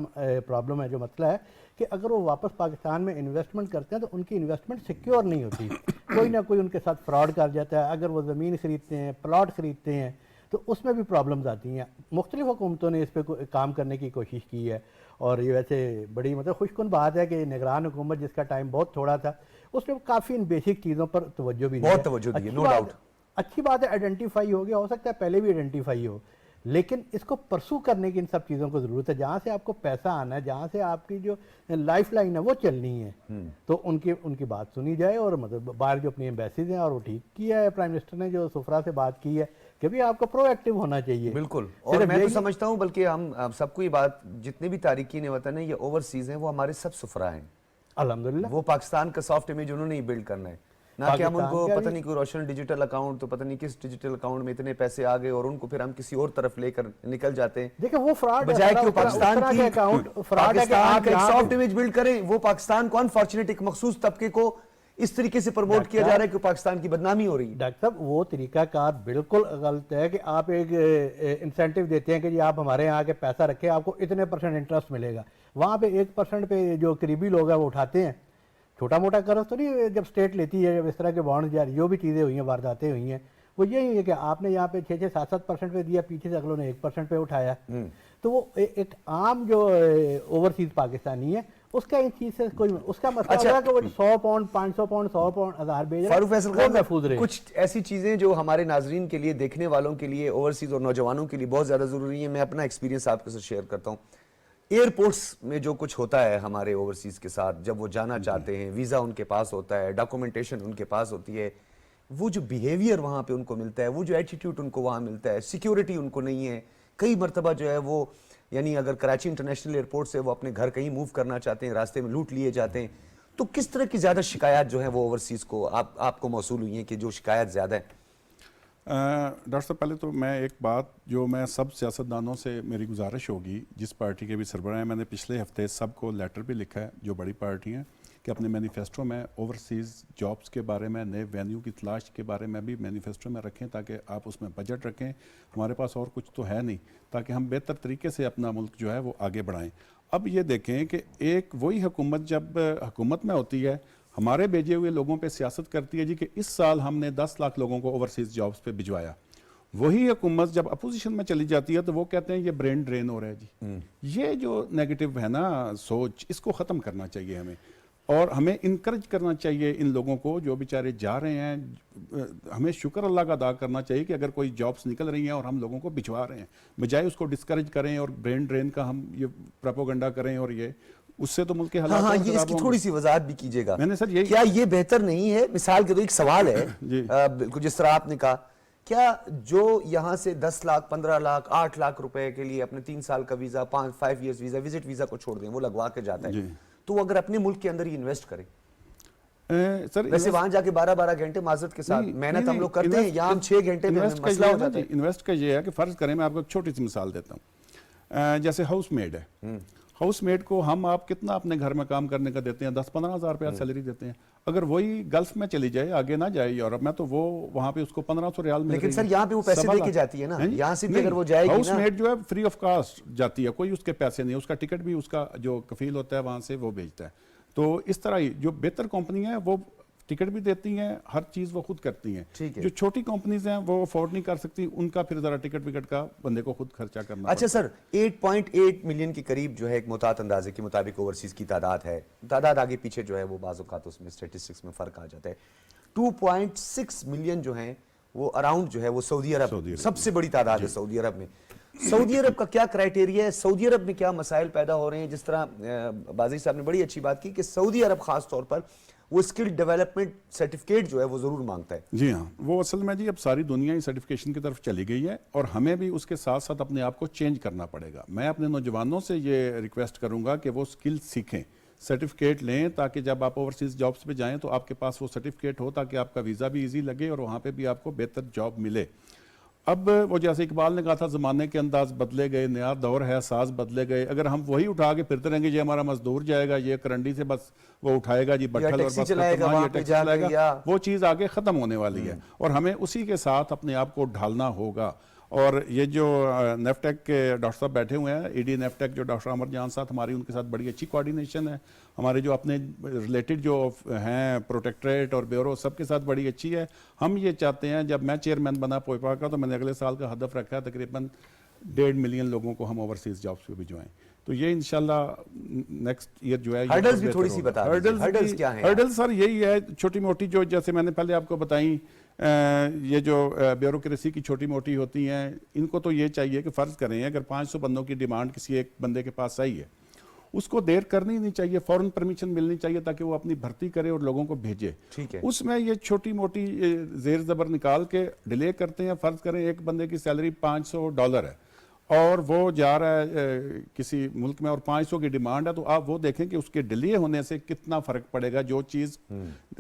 پرابلم ہے, جو مسئلہ ہے کہ اگر وہ واپس پاکستان میں انویسٹمنٹ کرتے ہیں تو ان کی انویسٹمنٹ سیکیور نہیں ہوتی, کوئی نہ کوئی ان کے ساتھ فراڈ کر جاتا ہے. اگر وہ زمین خریدتے ہیں, پلاٹ خریدتے ہیں, تو اس میں بھی پرابلمز آتی ہیں. مختلف حکومتوں نے اس پہ کام کرنے کی کوشش کی ہے, اور یہ ویسے بڑی خوش کن بات ہے کہ نگران حکومت جس کا ٹائم بہت تھوڑا تھا, اس نے کافی ان بیسک چیزوں پر توجہ بھی دی, بہت توجہ دی, نو ڈاؤٹ. اچھی بات ہے, آئیڈینٹیفائی ہو گیا, ہو سکتا ہے پہلے بھی آئیڈینٹیفائی ہو, لیکن اس کو پرسو کرنے کی ان سب چیزوں کو ضرورت ہے. جہاں سے آپ کو پیسہ آنا ہے, جہاں سے آپ کی جو لائف لائن ہے وہ چلنی ہے, تو ان کی بات سنی جائے. اور باہر جو اپنی ایمبیسیز ہیں, اور وہ ٹھیک کیا ہے پرائم منسٹر نے جو سفرا سے بات کی ہے کہ بھی آپ کو پرو ایکٹیو ہونا چاہیے. بالکل. اور میں تو سمجھتا ہوں بلکہ ہم سب کو یہ بات, جتنے بھی تارکین وطن ہیں یہ اوورسیز ہیں, وہ ہمارے سب سفرا ہیں الحمدللہ. وہ پاکستان کا سافٹ امیج انہوں نے ہی بلڈ کرنا ہے, نہ کہ ہم ان کو پتہ نہیں کوئی روشن ڈیجیٹل اکاؤنٹ, تو پتہ نہیں کس ڈیجیٹل اکاؤنٹ میں اتنے پیسے آ گئے اور ان کو پھر ہم کسی اور طرف لے کر نکل جاتے ہیں. دیکھیں وہ فراڈ بجائے کہ پاکستان کا ایک سافٹ امیج بلڈ کریں, وہ پاکستان کو انفارچونیٹ ایک مخصوص طبقے کو اس طریقے سے پروموٹ کیا جا رہا ہے کہ پاکستان کی بدنامی ہو رہی ہے. ڈاکٹر صاحب وہ طریقہ کار بالکل غلط ہے کہ آپ ایک انسینٹیو دیتے ہیں کہ جی آپ ہمارے یہاں کے پیسہ رکھیں, آپ کو اتنے % انٹرسٹ ملے گا. وہاں پہ 1% پہ جو قریبی لوگ ہیں وہ اٹھاتے ہیں. چھوٹا موٹا قرض تو نہیں, جب اسٹیٹ لیتی ہے, جب اس طرح کے بانڈ جاری جو بھی چیزیں ہوئی ہیں, وارداتیں ہوئی ہیں, وہ یہی ہے کہ آپ نے یہاں پہ 6-7% پہ دیا, پیچھے سے اگلوں نے 1% پہ اٹھایا. تو وہ ایک عام جو اوورسیز پاکستانی ہے اس کا ان چیز سے کوئی اس کا مسئلہ ہوگا کہ وہ 100 پاؤنڈ 500 پاؤنڈ 100 پاؤنڈ 1000 بھیج رہا ہے، فاروق فیصل وہ خان محفوظ رہے. کچھ ایسی چیزیں جو ہمارے ناظرین کے لیے، دیکھنے والوں کے لیے، اوورسیز اور نوجوانوں کے لیے بہت زیادہ ضروری ہے. میں اپنا ایکسپیرینس آپ کے ساتھ شیئر کرتا ہوں. ایئرپورٹس میں جو کچھ ہوتا ہے ہمارے اوورسیز کے ساتھ، جب وہ جانا چاہتے ہیں، ویزا ان کے پاس ہوتا ہے، ڈاکومنٹیشن ان کے پاس ہوتی ہے، وہ جو بیہیویئر وہاں پہ ان کو ملتا ہے، وہ جو ایٹیٹیوڈ ان کو وہاں ملتا ہے، سیکیورٹی ان کو نہیں ہے. کئی مرتبہ جو ہے وہ، یعنی اگر کراچی انٹرنیشنل ایئرپورٹ سے وہ اپنے گھر کہیں موو کرنا چاہتے ہیں، راستے میں لوٹ لیے جاتے ہیں. تو کس طرح کی زیادہ شکایات جو ہیں وہ اوورسیز کو آپ کو موصول ہوئی ہیں کہ جو شکایات زیادہ ہیں؟ ڈاکٹر صاحب پہلے تو میں ایک بات جو میں سب سیاستدانوں سے میری گزارش ہوگی، جس پارٹی کے بھی سربراہ ہیں، میں نے پچھلے ہفتے سب کو لیٹر بھی لکھا ہے جو بڑی پارٹی ہیں، کہ اپنے مینیفیسٹو میں اوورسیز جابس کے بارے میں، نئے وینیو کی تلاش کے بارے میں بھی مینیفیسٹو میں رکھیں، تاکہ آپ اس میں بجٹ رکھیں. ہمارے پاس اور کچھ تو ہے نہیں، تاکہ ہم بہتر طریقے سے اپنا ملک جو ہے وہ آگے بڑھائیں. اب یہ دیکھیں کہ ایک وہی حکومت جب حکومت میں ہوتی ہے، ہمارے بھیجے ہوئے لوگوں پہ سیاست کرتی ہے جی کہ اس سال ہم نے 10 لاکھ لوگوں کو اوورسیز جابس پہ بھجوایا. وہی حکومت جب اپوزیشن میں چلی جاتی ہے تو وہ کہتے ہیں یہ برین ڈرین ہو رہا ہے جی. یہ جو نیگیٹو ہے نا سوچ، اس کو ختم کرنا چاہیے ہمیں، اور ہمیں انکریج کرنا چاہیے ان لوگوں کو جو بیچارے جا رہے ہیں. ہمیں شکر اللہ کا ادا کرنا چاہیے کہ اگر کوئی جابس نکل رہی ہیں اور ہم لوگوں کو بھجوا رہے ہیں، بجائے اس کو ڈسکریج کریں اور برین ڈرین کا ہم یہ پروپیگنڈا کریں. اور یہ اس سے تو ملک کے حالات ہاں اور یہ اس خراب کی ہوں تھوڑی گے. سی وضاحت بھی کیجیے گا. میں نے سر یہی کیا یہ بہتر نہیں ہے، مثال کے تو ایک سوال ہے جی. بالکل جس طرح آپ نے کہا، کیا جو یہاں سے 10 لاکھ 15 لاکھ 8 لاکھ روپے کے لیے اپنے 3 سال کا visa, 5 years visa, visit visa کو چھوڑ دیں، وہ لگوا کے جاتا ہے، تو وہ اگر اپنے ملک کے اندر ہی انویسٹ کریں؟ سر ویسے وہاں جا کے 12 گھنٹے معذرت کے ساتھ محنت ہم لوگ کرتے ہیں، یہاں ہم 6 گھنٹے میں مسئلہ ہو جاتا ہے. انویسٹ کا یہ ہے کہ فرض کریں، میں آپ کو ایک چھوٹی سی مثال دیتا ہوں. جیسے ہاؤس میڈ ہے، ہاؤس میڈ کو ہم آپ کتنا اپنے گھر میں کام کرنے کا دیتے ہیں؟ 10-15 ہزار روپیہ سیلری دیتے ہیں. اگر وہی گلف میں چلی جائے، آگے نہ جائے یورپ میں، تو وہ وہاں پہ اس کو 1500 ریال مل رہی ہے. لیکن سر یہاں پہ وہ پیسے دے کے جاتی ہے نا، یہاں سے بھی اگر وہ جائے گی نا، ہاؤس میڈ جو ہے فری آف کاسٹ جاتی ہے، کوئی اس کے پیسے نہیں، اس کا ٹکٹ بھی اس کا جو کفیل ہوتا ہے وہاں سے وہ بھیجتا ہے. تو اس طرح ہی جو بہتر کمپنی ہے وہ ٹکٹ بھی دیتی ہیں، ہر چیز وہ خود کرتی ہیں. جو چھوٹی کمپنیز ہیں وہ افورڈ نہیں کر سکتی، ان کا پھر ذرا ٹکٹ وکٹ کا بندے کو خود خرچہ کرنا. اچھا سر، 8.8 ملین کے قریب جو ہے ایک محتاط اندازے کے مطابق اوورسیز کی تعداد ہے. تعداد آگے پیچھے جو ہے وہ بعض اوقات اس میں اسٹیٹسٹکس میں فرق آ جاتا ہے. 2.6 ملین جو ہیں وہ اراؤنڈ جو ہے وہ سعودی عرب، سب سے بڑی تعداد ہے سعودی عرب میں. سعودی عرب کا کیا کرائٹیریا ہے؟ سعودی عرب میں کیا مسائل پیدا ہو رہے ہیں؟ جس طرح بازی صاحب نے بڑی اچھی بات کی کہ سعودی عرب خاص طور پر وہ اسکل ڈیولپمنٹ سرٹیفکیٹ جو ہے وہ ضرور مانگتا ہے. جی ہاں، وہ اصل میں جی اب ساری دنیا ہی سرٹیفکیشن کی طرف چلی گئی ہے، اور ہمیں بھی اس کے ساتھ ساتھ اپنے آپ کو چینج کرنا پڑے گا. میں اپنے نوجوانوں سے یہ ریکویسٹ کروں گا کہ وہ اسکل سیکھیں، سرٹیفکیٹ لیں، تاکہ جب آپ اوورسیز جابس پہ جائیں تو آپ کے پاس وہ سرٹیفکیٹ ہو، تاکہ آپ کا ویزا بھی ایزی لگے اور وہاں پہ بھی آپ کو بہتر جاب ملے. اب وہ جیسے اقبال نے کہا تھا، زمانے کے انداز بدلے گئے، نیا دور ہے، ساز بدلے گئے. اگر ہم وہی اٹھا کے پھرتے رہیں گے، یہ ہمارا مزدور جائے گا، یہ کرنڈی سے بس وہ اٹھائے گا جی بٹھل اور بس چلائے گا، وہ چیز آگے ختم ہونے والی ہے. اور ہمیں اسی کے ساتھ اپنے آپ کو ڈھالنا ہوگا. اور یہ جو نیفٹیک کے ڈاکٹر صاحب بیٹھے ہوئے ہیں، ای ڈی نیفٹیک جو ڈاکٹر عمر جان صاحب، ہماری ان کے ساتھ بڑی اچھی کوارڈینیشن ہے. ہمارے جو اپنے ریلیٹڈ جو ہیں پروٹیکٹریٹ اور بیورو، سب کے ساتھ بڑی اچھی ہے. ہم یہ چاہتے ہیں، جب میں چیئرمین بنا پوئپا کا، تو میں نے اگلے سال کا ہدف رکھا ہے تقریباً 1.5 ملین لوگوں کو ہم اوورسیز جابس پہ بھجوائیں. تو یہ انشاءاللہ نیکسٹ ایئر جو ہے ہرڈلز بھی تھوڑی سی بتا دیجیے، ہرڈلز کیا ہیں؟ ہرڈل سر یہی ہے چھوٹی موٹی، جو جیسے میں نے پہلے آپ کو بتائیں، یہ جو بیوروکریسی کی چھوٹی موٹی ہوتی ہیں، ان کو تو یہ چاہیے کہ فرض کریں اگر 500 بندوں کی ڈیمانڈ کسی ایک بندے کے پاس آئی ہے، اس کو دیر کرنی نہیں چاہیے، فوراً پرمیشن ملنی چاہیے تاکہ وہ اپنی بھرتی کرے اور لوگوں کو بھیجے. اس میں یہ چھوٹی موٹی زیر زبر نکال کے ڈیلے کرتے ہیں. فرض کریں ایک بندے کی سیلری $500 ہے اور وہ جا رہا ہے کسی ملک میں اور 500 کی ڈیمانڈ ہے، تو آپ وہ دیکھیں کہ اس کے ڈیلے ہونے سے کتنا فرق پڑے گا. جو چیز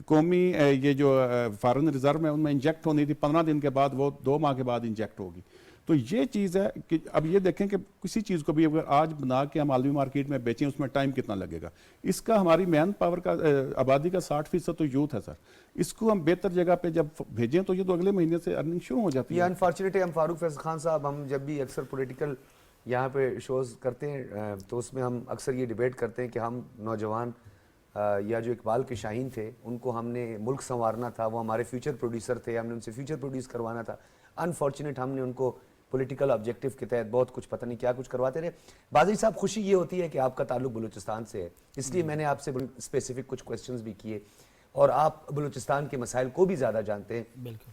قومی یہ جو فارن ریزرو میں ان میں انجیکٹ ہونی تھی 15 دن کے بعد، وہ 2 ماہ کے بعد انجیکٹ ہوگی. تو یہ چیز ہے کہ اب یہ دیکھیں کہ کسی چیز کو بھی اگر آج بنا کے ہم عالمی مارکیٹ میں بیچیں، اس میں ٹائم کتنا لگے گا. اس کا ہماری مین پاور کا آبادی کا 60% تو یوتھ ہے سر. اس کو ہم بہتر جگہ پہ جب بھیجیں تو یہ تو اگلے مہینے سے ارننگ شروع ہو جاتی ہے. یہ انفارچونیٹ ہے. ہم فاروق فیصل خان صاحب، ہم جب بھی اکثر پولیٹیکل یہاں پہ شوز کرتے ہیں تو اس میں ہم اکثر یہ ڈیبیٹ کرتے ہیں کہ ہم نوجوان یا جو اقبال کے شاہین تھے، ان کو ہم نے ملک سنوارنا تھا، وہ ہمارے فیوچر پروڈیوسر تھے، ہم نے ان سے فیوچر پروڈیوس کروانا تھا. انفارچونیٹ ہم نے ان کو پولیٹیکل آبجیکٹیو کے تحت بہت کچھ پتہ نہیں کیا کچھ کرواتے رہے. بازری صاحب خوشی یہ ہوتی ہے کہ آپ کا تعلق بلوچستان سے ہے, اس لیے میں نے آپ سے اسپیسیفک کچھ کویسچنز بھی کیے اور آپ بلوچستان کے مسائل کو بھی زیادہ جانتے ہیں. بالکل.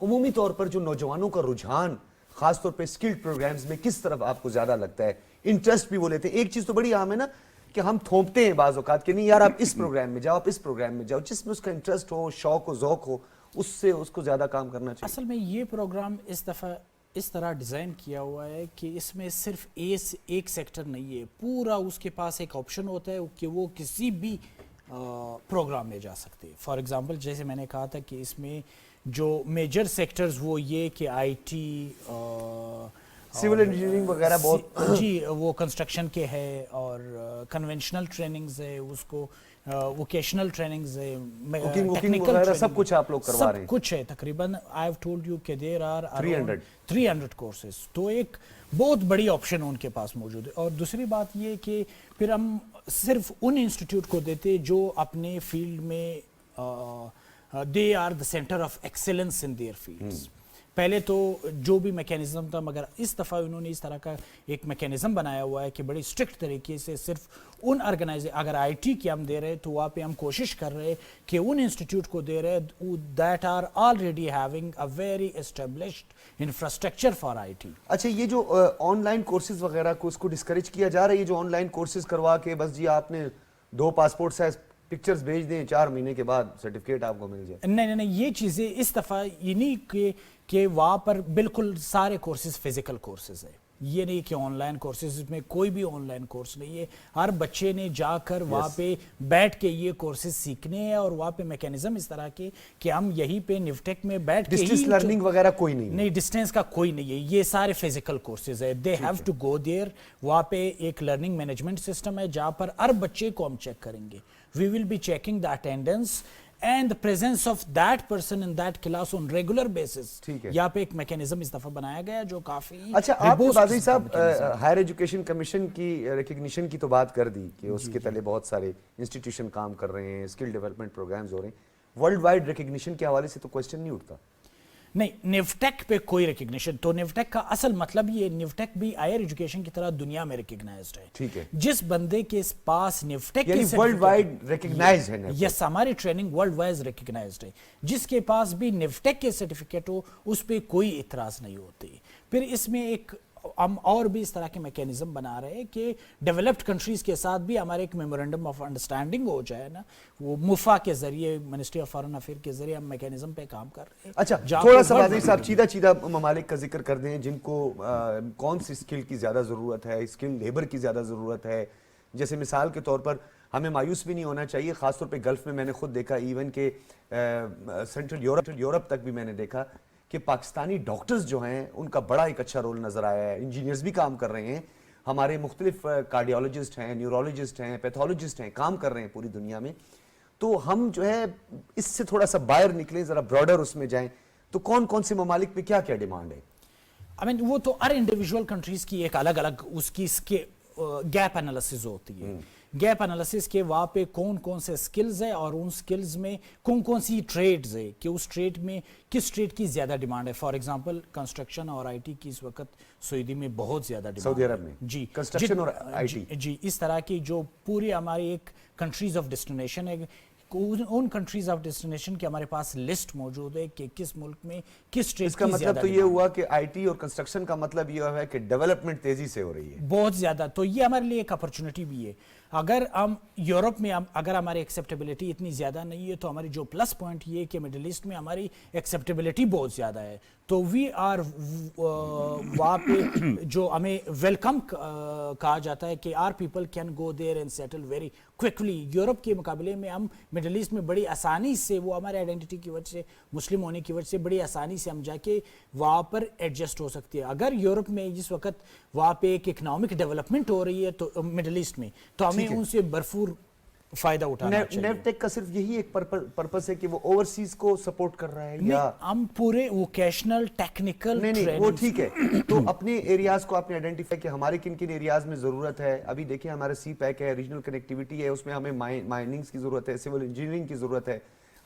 عمومی طور پر جو نوجوانوں کا رجحان خاص طور پہ اسکلڈ پروگرامز میں کس طرف آپ کو زیادہ لگتا ہے, انٹرسٹ بھی وہ لیتے ہیں؟ ایک چیز تو بڑی عام ہے نا کہ ہم تھوپتے ہیں بعض اوقات کہ نہیں یار آپ اس پروگرام میں جاؤ, آپ اس پروگرام میں جاؤ, جس میں اس کا انٹرسٹ ہو, شوق ہو, ذوق ہو, اس سے اس کو زیادہ کام کرنا چاہیے. اصل میں یہ پروگرام اس دفعہ اس طرح ڈیزائن کیا ہوا ہے کہ اس میں صرف ایک سیکٹر نہیں ہے, پورا اس کے پاس ایک آپشن ہوتا ہے کہ وہ کسی بھی پروگرام میں جا سکتے ہیں. فار ایگزامپل جیسے میں نے کہا تھا کہ اس میں جو میجر سیکٹرز وہ یہ کہ آئی ٹی, سول انجینئرنگ وغیرہ بہت جی وہ کنسٹرکشن کے ہے, اور کنونشنل ٹریننگز ہے, اس کو ووکیشنل ٹریننگز ہے, ٹیکنیکل وغیرہ سب کچھ آپ لوگ کروا رہے ہیں. سب کچھ ہے تقریباً. آئی ہیو ٹولڈ یو کہ دیر آر 300 کورسز, تو ایک بہت بڑی آپشن ان کے پاس موجود ہے. اور دوسری بات یہ کہ پھر ہم صرف ان انسٹیٹیوٹ کو دیتے جو اپنے فیلڈ میں they are the centre of excellence in their fields. پہلے تو جو بھی میکینزم تھا, مگر اس دفعہ انہوں نے اس طرح کا ایک میکینزم بنایا ہوا ہے کہ بڑی اسٹرکٹ طریقے سے صرف ان اگر آئی ٹی کی ہم دے رہے تو وہاں پہ ہم کوشش کر رہے کہ ان انسٹیٹیوٹ کو دے رہے that are already having a very established infrastructure for I T. اچھا, یہ جو آن لائن کورسز وغیرہ کو اس کو ڈسکریج کیا جا رہا ہے, یہ جو آن لائن کورسز کروا کے بس جی آپ نے 2 پاسپورٹ سائز پکچرز بھیج دیں, 4 مہینے کے بعد سرٹیفکیٹ آپ کو مل جائے. نہیں, یہ چیزیں اس دفعہ یہ نہیں کہ وہاں پر بالکل سارے کورسز فزیکل کورسز ہیں. یہ نہیں کہ آن لائن کورسز میں کوئی بھی آن لائن کورس نہیں ہے. ہر بچے نے جا کر وہاں پہ بیٹھ کے یہ کورسز سیکھنے ہیں, اور وہاں پہ میکینزم اس طرح کے کہ ہم یہیں پہ نیوٹیک میں بیٹھ کے ڈسٹینس لرننگ وغیرہ کوئی نہیں, ڈسٹینس کا کوئی نہیں ہے. یہ سارے فزیکل کورسز ہے. They have to go there. وہاں پہ ایک لرننگ مینجمنٹ سسٹم ہے جہاں پر ہر بچے کو ہم چیک کریں گے. We will be checking the attendance and the presence of that person in that class on regular basis. یہاں پہ ایک میکینزم اس دفعہ بنایا گیا جو کافی. اچھا, آپ نے بازری صاحب ہائر ایجوکیشن کمیشن کی ریکگنیشن کی تو بات کر دی کہ اس کے تلے بہت سارے انسٹیٹیوشن کام کر رہے ہیں, اسکل ڈیولپمنٹ پروگرامز ہو رہے ہیں. ورلڈ وائڈ ریکگنیشن کے حوالے سے تو کوسچن نہیں اٹھتا. نہیں, نیوٹیک پہ کوئی ریکگنیشن, تو نیوٹیک کا اصل مطلب یہ, نیوٹیک بھی ہائر ایجوکیشن کی طرح دنیا میں ریکگنائزڈ ہے. ٹھیک ہے. جس بندے کے پاس نیوٹیک یعنی ورلڈ وائڈ ریکگنائزڈ ہے. یس, ہماری ٹریننگ ورلڈ وائڈ ریکگنائزڈ ہے. جس کے پاس بھی نیوٹیک کے سرٹیفکیٹ ہو اس پہ کوئی اعتراض نہیں ہوتی. پھر اس میں ایک ہم اور بھی اس طرح کے میکینزم بنا رہے ہیں کہ ڈیولپڈ کنٹریز کے ساتھ بھی ہمارے ایک میمورنڈم آف انڈرسٹینڈنگ ہو جائے نا, وہ مفا کے ذریعے, منسٹری آف فارن افیئر کے ذریعے ہم میکینزم پہ کام کر رہے ہیں. اچھا, تھوڑا سا بازری صاحب چیدہ ممالک کا ذکر کر دیں جن کو کون سی اسکل کی زیادہ ضرورت ہے, اسکل لیبر کی زیادہ ضرورت ہے. جیسے مثال کے طور پر ہمیں مایوس بھی نہیں ہونا چاہیے, خاص طور پہ گلف میں نے خود دیکھا, ایون کہ سینٹرل یورپ تک بھی میں نے دیکھا کہ پاکستانی ڈاکٹرز جو ہیں ان کا بڑا ایک اچھا رول نظر آیا ہے. انجینئرز بھی کام کر رہے ہیں, ہمارے مختلف کارڈیولوجسٹ ہیں, نیورولوجسٹ ہیں, پیتھولوجسٹ ہیں, کام کر رہے ہیں پوری دنیا میں. تو ہم جو ہے اس سے تھوڑا سا باہر نکلیں, ذرا براڈر اس میں جائیں, تو کون کون سے ممالک پہ کیا کیا ڈیمانڈ ہے؟ وہ تو ہر انڈیویجول کنٹریز کی ایک الگ الگ اس کی گیپ انالیسز ہوتی ہے. گیپ انالیسس کے وہاں پہ کون کون سے سکلز ہیں اور ان سکلز میں کون کون سی ٹریڈز ہے کہ اس ٹریڈ میں کس ٹریڈ کی زیادہ ڈیمانڈ ہے. فار ایگزامپل کنسٹرکشن اور آئی ٹی کی اس وقت سعودی میں بہت زیادہ ڈیمانڈ, سعودی عرب میں جی کنسٹرکشن اور آئی ٹی, جی اس طرح کی جو پوری ہماری ایک کنٹریز آف ڈیسٹینیشن ہے, ان کنٹریز آف ڈیسٹینیشن کی ہمارے پاس لسٹ موجود ہے کہ کس ملک میں کس ٹریڈ. اس کا مطلب تو یہ ہوا کہ آئی ٹی اور کنسٹرکشن کا مطلب یہ ہے کہ ڈیولپمنٹ تیزی سے ہو رہی ہے بہت زیادہ. تو یہ ہمارے لیے ایک اپرچونٹی بھی ہے. اگر ہم یورپ میں اگر ہماری ایکسیپٹیبلٹی اتنی زیادہ نہیں ہے تو ہماری جو پلس پوائنٹ یہ کہ مڈل ایسٹ میں ہماری ایکسیپٹیبلٹی بہت زیادہ ہے. تو وی آر وہاں پہ جو ہمیں ویلکم کہا جاتا ہے کہ our people can go there and settle very quickly. Europe کے مقابلے میں ہم مڈل ایسٹ میں بڑی آسانی سے, وہ ہمارے آئیڈینٹی کی وجہ سے, مسلم ہونے کی وجہ سے بڑی آسانی سے ہم جا کے وہاں پر ایڈجسٹ ہو سکتے ہیں. اگر یورپ میں جس وقت وہاں پہ ایک اکنامک ڈیولپمنٹ ہو رہی ہے تو مڈل ایسٹ میں, تو ہمیں ان سے بھرپور فائدہ اٹھانا چاہیے. نیوٹیک کا صرف یہی ایک پرپس ہے کہ وہ اوورسیز کو سپورٹ کر رہا ہے یا ہم پورے ووکیشنل ٹیکنیکل نہیں وہ ٹھیک ہے. تو اپنے ایریاز کو آپ نے آئیڈینٹیفائی کہ ہمارے کن کن ایریاز میں ضرورت ہے. ابھی دیکھیں ہمارا سی پیک ہے, ریجنل کنیکٹیوٹی ہے, اس میں ہمیں مائننگز کی ضرورت ہے, سول انجینئرنگ کی ضرورت ہے,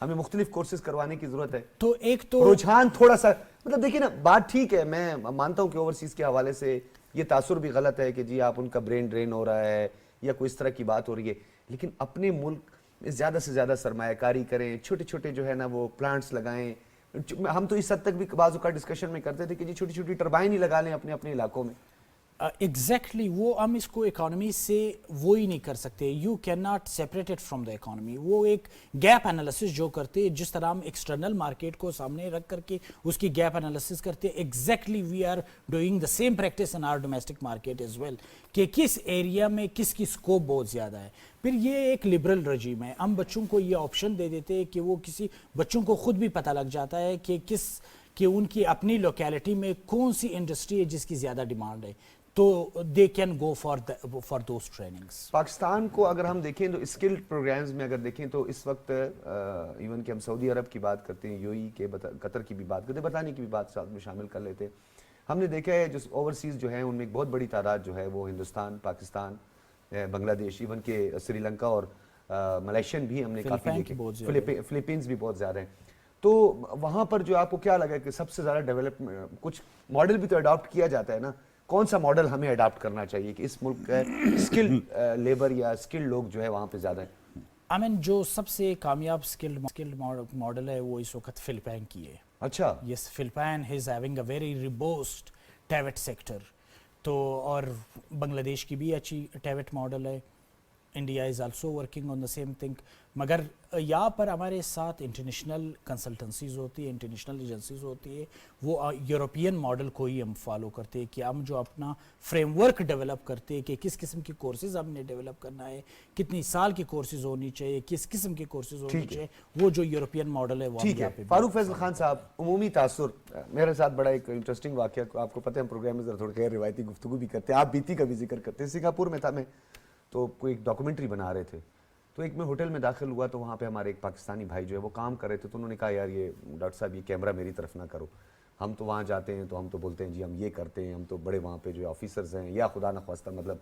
ہمیں مختلف کورسز کروانے کی ضرورت ہے. تو ایک تو رجحان تھوڑا سا مطلب دیکھیں نا, بات ٹھیک ہے, میں مانتا ہوں کہ اوورسیز کے حوالے سے یہ تاثر بھی غلط ہے کہ جی آپ ان کا برین ڈرین ہو رہا ہے یا کوئی اس طرح کی بات ہو رہی ہے, لیکن اپنے ملک میں زیادہ سے زیادہ سرمایہ کاری کریں, چھوٹے چھوٹے جو ہے نا وہ پلانٹس لگائیں. ہم تو اس حد تک بھی بعض اوقات ڈسکشن میں کرتے تھے کہ جی چھوٹی چھوٹی ٹربائن ہی لگا لیں اپنے اپنے علاقوں میں. ایگزیکٹلی وہ ہم اس کو اکانومی سے وہ ہی نہیں کر سکتے. You can not separate it from the economy. وہ ایک گیپ انالیسس جو کرتے, جس طرح ہم ایکسٹرنل مارکیٹ کو سامنے رکھ کر کے اس کی گیپ انالیسس کرتے, exactly we are doing the same practice in our domestic market as well, کہ کس ایریا میں کس کی اسکوپ بہت زیادہ ہے. پھر یہ ایک لبرل رجیم ہے, ہم بچوں کو یہ آپشن دے دیتے ہیں کہ وہ کسی بچوں کو خود بھی پتہ لگ جاتا ہے کہ ان کی اپنی لوکیلٹی میں کون سی انڈسٹری ہے جس کی زیادہ ڈیمانڈ ہے, تو they can go for those trainings. Pakistan کو اگر ہم دیکھیں تو اسکل پروگرامز میں اگر دیکھیں تو اس وقت ایون کہ ہم سعودی عرب کی بات کرتے ہیں, یو ای کے, قطر کی بھی بات کرتے ہیں, برطانیہ کی بھی بات ساتھ میں شامل کر لیتے ہیں. ہم نے دیکھا ہے جو اوورسیز جو ہیں ان میں ایک بہت بڑی تعداد جو ہے وہ ہندوستان, پاکستان, بنگلہ دیش, ایون کہ سری لنکا اور ملیشین بھی ہم نے کافی دیکھے, فلپینز بھی بہت زیادہ ہیں. تو وہاں پر جو آپ کو کیا لگا کہ سب سے زیادہ ڈیولپمنٹ, کچھ ماڈل بھی تو اڈاپٹ کیا جاتا ہے نا, کون سا ماڈل ہمیں اڈاپٹ کرنا چاہیے کہ اس ملک کا اسکل لیبر یا اسکل لوگ جو ہے وہاں پہ زیادہ ہیں؟ آمین, جو سب سے کامیاب اسکل ماڈل ہے وہ اس وقت فلپائن کی ہے. اچھا, yes, Philippines is having a very robust TVET sector. تو اور بنگلہ دیش کی بھی اچھی ٹیوٹ ماڈل ہے. India is also working on the same thing. مگر یہاں پر ہمارے ساتھ انٹرنیشنل کنسلٹنسیز ہوتی ہے, انٹرنیشنل ایجنسیز ہوتی ہے, وہ یورپین ماڈل کو ہی ہم فالو کرتے ہیں کہ ہم جو اپنا فریم ورک ڈیولپ کرتے ہیں کہ کس قسم کی کورسز ہم نے ڈیولپ کرنا ہے, کتنی سال کی کورسز ہونی چاہیے, کس قسم کی کورسز ہونی چاہیے, وہ جو یورپین ماڈل ہے وہ ٹھیک ہے. فاروق فیصل خان صاحب, عمومی تاثر, میرے ساتھ بڑا ایک انٹرسٹنگ واقعہ, آپ کو پتہ ہے ہم پروگرام میں ذرا تھوڑی غیر روایتی گفتگو بھی کرتے ہیں, آپ بیتی کا بھی ذکر کرتے ہیں. سنگاپور میں تھا میں, تو کوئی ایک ڈاکومنٹری بنا رہے تھے, تو ایک میں ہوٹل میں داخل ہوا تو وہاں پہ ہمارے ایک پاکستانی بھائی جو ہے وہ کام کر رہے تھے, تو انہوں نے کہا یار یہ ڈاکٹر صاحب یہ کیمرہ میری طرف نہ کرو, ہم تو وہاں جاتے ہیں تو ہم تو بولتے ہیں جی ہم یہ کرتے ہیں, ہم تو بڑے وہاں پہ جو آفیسرز ہیں یا خدا نخواستہ مطلب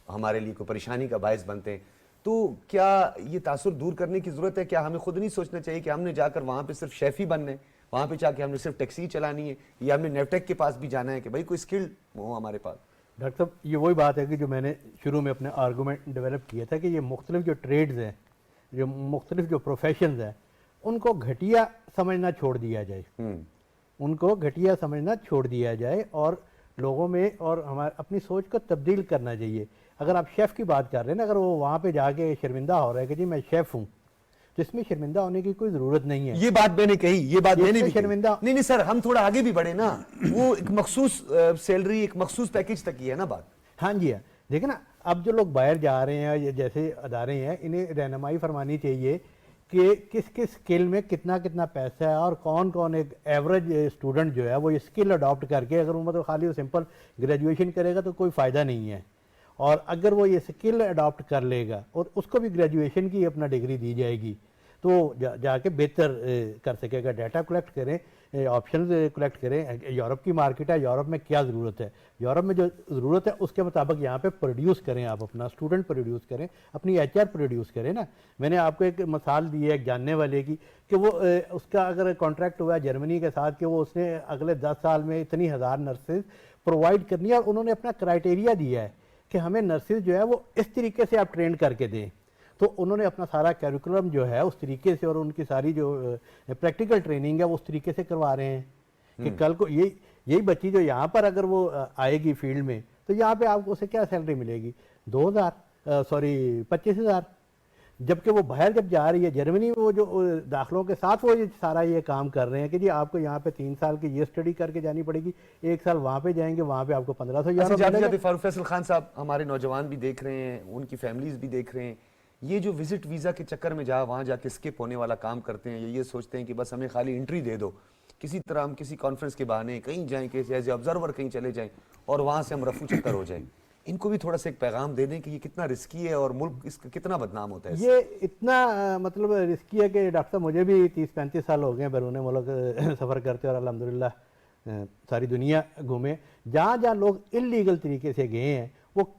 ہمارے لیے کوئی پریشانی کا باعث بنتے ہیں. تو کیا یہ تاثر دور کرنے کی ضرورت ہے؟ کیا ہمیں خود نہیں سوچنا چاہیے کہ ہم نے جا کر وہاں پہ صرف شیف ہی بننا ہے, وہاں پہ جا کے ہم نے صرف ٹیکسی چلانی ہے, یا ہمیں نیوٹیک کے پاس بھی جانا ہے کہ بھائی کوئی اسکل ہو ہمارے پاس؟ ڈاکٹر صاحب یہ وہی بات ہے کہ جو میں نے شروع میں اپنے آرگومنٹ ڈیولپ کیا تھا کہ یہ مختلف جو ٹریڈز ہیں, جو مختلف جو پروفیشنز ہیں, ان کو گھٹیا سمجھنا چھوڑ دیا جائے, ان کو گھٹیا سمجھنا چھوڑ دیا جائے اور لوگوں میں اور ہمارے اپنی سوچ کو تبدیل کرنا چاہیے. اگر آپ شیف کی بات کر رہے ہیں نا, اگر وہ وہاں پہ جا کے شرمندہ ہو رہا ہے کہ جی میں شیف ہوں, تو اس میں شرمندہ ہونے کی کوئی ضرورت نہیں ہے. یہ بات میں نے کہی, یہ بات میں نے بھی شرمندہ نہیں سر, ہم تھوڑا آگے بھی بڑھے نا, وہ ایک مخصوص سیلری, ایک مخصوص پیکج تک ہی ہے نا بات. ہاں جی ہاں, دیکھیں نا اب جو لوگ باہر جا رہے ہیں جیسے ادارے ہیں, انہیں رہنمائی فرمانی چاہیے کہ کس کس اسکل میں کتنا کتنا پیسہ ہے اور کون کون ایک ایوریج اسٹوڈنٹ جو ہے وہ یہ اسکل اڈاپٹ کر کے, اگر وہ مطلب خالی وہ سمپل گریجویشن کرے گا تو کوئی فائدہ نہیں ہے, اور اگر وہ یہ اسکل اڈاپٹ کر لے گا اور اس کو بھی گریجویشن کی اپنا ڈگری دی جائے گی تو جا کے بہتر کر سکے گا. ڈیٹا کلیکٹ کریں, آپشنز کلیکٹ کریں, یورپ کی مارکیٹ ہے, یورپ میں کیا ضرورت ہے, یورپ میں جو ضرورت ہے اس کے مطابق یہاں پہ پروڈیوس کریں, آپ اپنا اسٹوڈنٹ پروڈیوس کریں, اپنی ایچ آر پروڈیوس کریں نا. میں نے آپ کو ایک مثال دی ہے ایک جاننے والے کی کہ وہ اس کا اگر کانٹریکٹ ہوا ہے جرمنی کے ساتھ کہ وہ اس نے اگلے 10 سال میں اتنی 1000 نرسز پرووائڈ کرنی ہے, اور انہوں نے اپنا کرائٹیریا دیا ہے کہ ہمیں نرسز جو ہے وہ اس طریقے سے آپ ٹرین کر کے دیں. تو انہوں نے اپنا سارا کیریکولم جو ہے اس طریقے سے اور ان کی ساری جو پریکٹیکل ٹریننگ ہے وہ اس طریقے سے کروا رہے ہیں کہ کل کو یہی بچی جو یہاں پر اگر وہ آئے گی فیلڈ میں تو یہاں پہ آپ کو اسے کیا سیلری ملے گی, 25,000. جبکہ وہ باہر جب جا رہی ہے جرمنی میں, وہ جو داخلوں کے ساتھ وہ سارا یہ کام کر رہے ہیں کہ جی آپ کو یہاں پہ 3 سال کی یہ اسٹڈی کر کے جانی پڑے گی, 1 سال وہاں پہ جائیں گے, وہاں پہ آپ کو 15,000. جاتے فاروق فیصل خان صاحب, ہمارے نوجوان بھی دیکھ رہے ہیں, ان کی فیملیز بھی دیکھ رہے ہیں, یہ جو وزٹ ویزا کے چکر میں وہاں جا کے اسکپ ہونے والا کام کرتے ہیں, یہ سوچتے ہیں کہ بس ہمیں خالی انٹری دے دو, کسی طرح ہم کسی کانفرنس کے بہانے کہیں جائیں, کہ ایز اے آبزرور کہیں چلے جائیں اور وہاں سے ہم رفو چکر ہو جائیں. ان کو بھی تھوڑا سا ایک پیغام دے دیں کہ یہ کتنا رسکی ہے اور ملک اس کا کتنا بدنام ہوتا ہے. یہ اتنا مطلب رسکی ہے کہ ڈاکٹر صاحب مجھے بھی 30-35 سال ہو گئے ہیں بیرون ملک سفر کرتے, اور الحمدللہ ساری دنیا گھومے. جہاں جہاں لوگ انلیگل طریقے سے گئے ہیں وہ